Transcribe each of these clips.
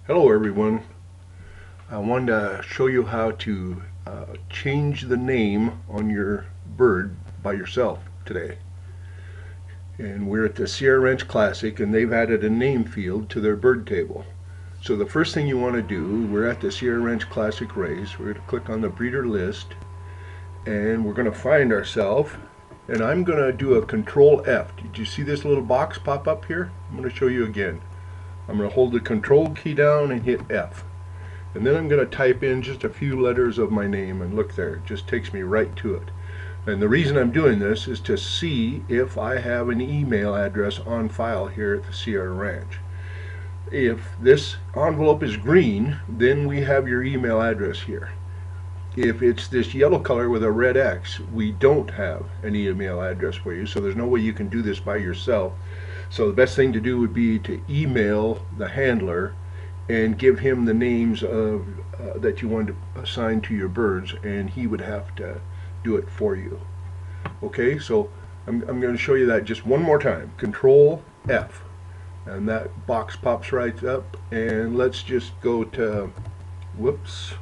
Hello everyone. I wanted to show you how to change the name on your bird by yourself today. And we're at the Sierra Ranch Classic and they've added a name field to their bird table. So the first thing you want to do, we're at the Sierra Ranch Classic race. We're going to click on the breeder list and we're going to find ourselves, and I'm going to do a Control F. Did you see this little box pop up here? I'm going to show you again. I'm going to hold the Control key down and hit F. And then I'm going to type in just a few letters of my name, and look there, it just takes me right to it. And the reason I'm doing this is to see if I have an email address on file here at the Sierra Ranch. If this envelope is green, then we have your email address here. If it's this yellow color with a red X, we don't have an email address for you, so there's no way you can do this by yourself. So the best thing to do would be to email the handler and give him the names of that you want to assign to your birds, and he would have to do it for you. Okay, so I'm going to show you that just one more time. Control F, and that box pops right up, and let's just go to, whoops,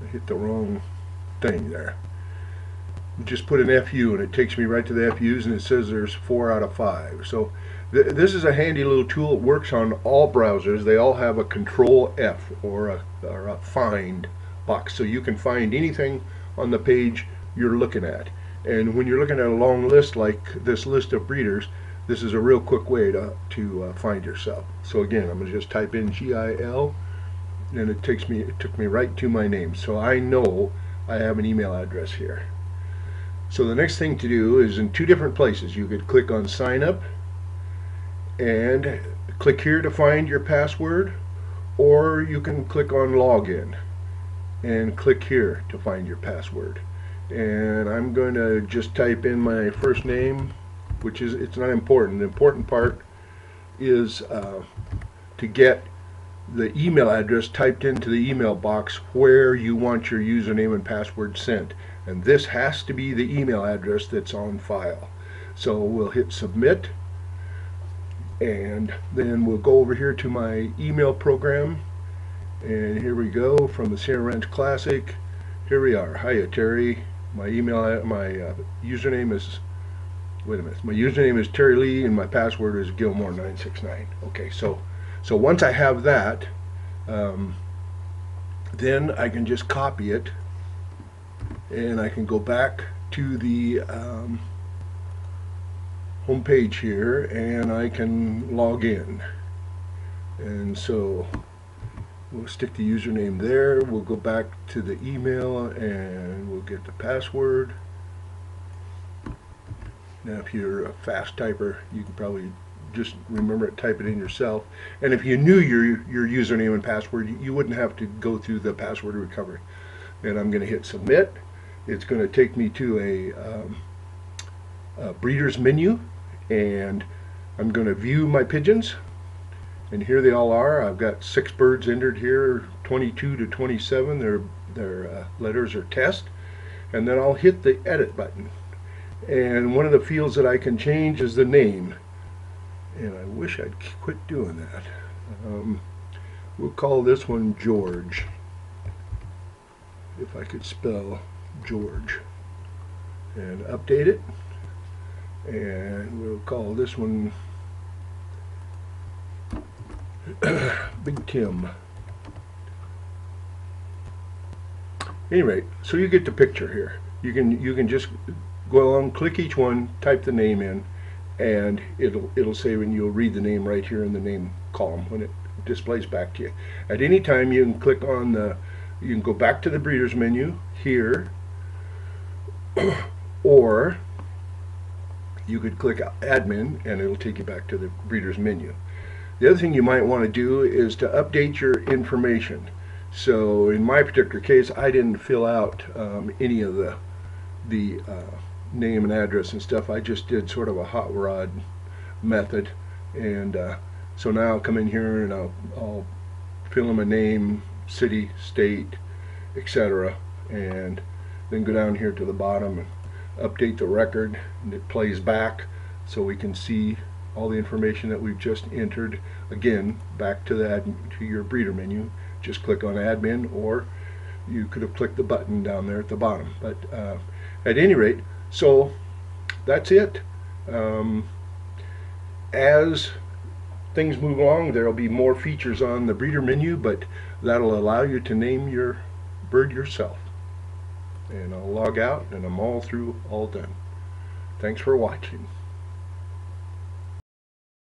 I hit the wrong thing there. Just put an FU and it takes me right to the FUs, and it says there's 4 out of 5. So this is a handy little tool. It works on all browsers. They all have a Control F or a find box, so you can find anything on the page you're looking at. And when you're looking at a long list like this list of breeders, this is a real quick way to find yourself. So again, I'm going to just type in GIL, and it took me right to my name, so I know I have an email address here. So the next thing to do is in two different places. You could click on sign up and click here to find your password, or you can click on login and click here to find your password. And I'm going to just type in my first name, which is, it's not important. The important part is to get the email address typed into the email box where you want your username and password sent, and this has to be the email address that's on file. So we'll hit submit, and then we'll go over here to my email program, and here we go from the Sierra Ranch Classic. Here we are. Hiya Terry. My username is, wait a minute, my username is Terry Lee and my password is Gilmore969. Okay, so once I have that, then I can just copy it, and I can go back to the home page here, and I can log in. And so we'll stick the username there. We'll go back to the email and we'll get the password. Now if you're a fast typer, you can probably just remember it, type it in yourself. And if you knew your username and password, you wouldn't have to go through the password recovery. And I'm going to hit submit. It's going to take me to a breeder's menu, and I'm going to view my pigeons, and here they all are. I've got 6 birds entered here, 22 to 27. Their letters are test, and then I'll hit the edit button, and one of the fields that I can change is the name. And I wish I'd quit doing that. We'll call this one George, if I could spell George, and update it. And we'll call this one Big Tim. Anyway, so you get the picture here. You can just go along, click each one, type the name in, and it'll say, when you'll read the name right here in the name column when it displays back to you. At any time you can click on you can go back to the breeder's menu here, or you could click admin and it'll take you back to the breeder's menu. The other thing you might want to do is to update your information. So in my particular case, I didn't fill out any of the name and address and stuff. I just did sort of a hot rod method, and so now I'll come in here and I'll fill in my name, city, state, etc., and then go down here to the bottom and update the record, and it plays back so we can see all the information that we've just entered. Again, back to to your breeder menu. Just click on admin, or you could have clicked the button down there at the bottom. But at any rate, so that's it. As things move along, there'll be more features on the breeder menu, but that'll allow you to name your bird yourself. And I'll log out, and I'm all through, all done. Thanks for watching.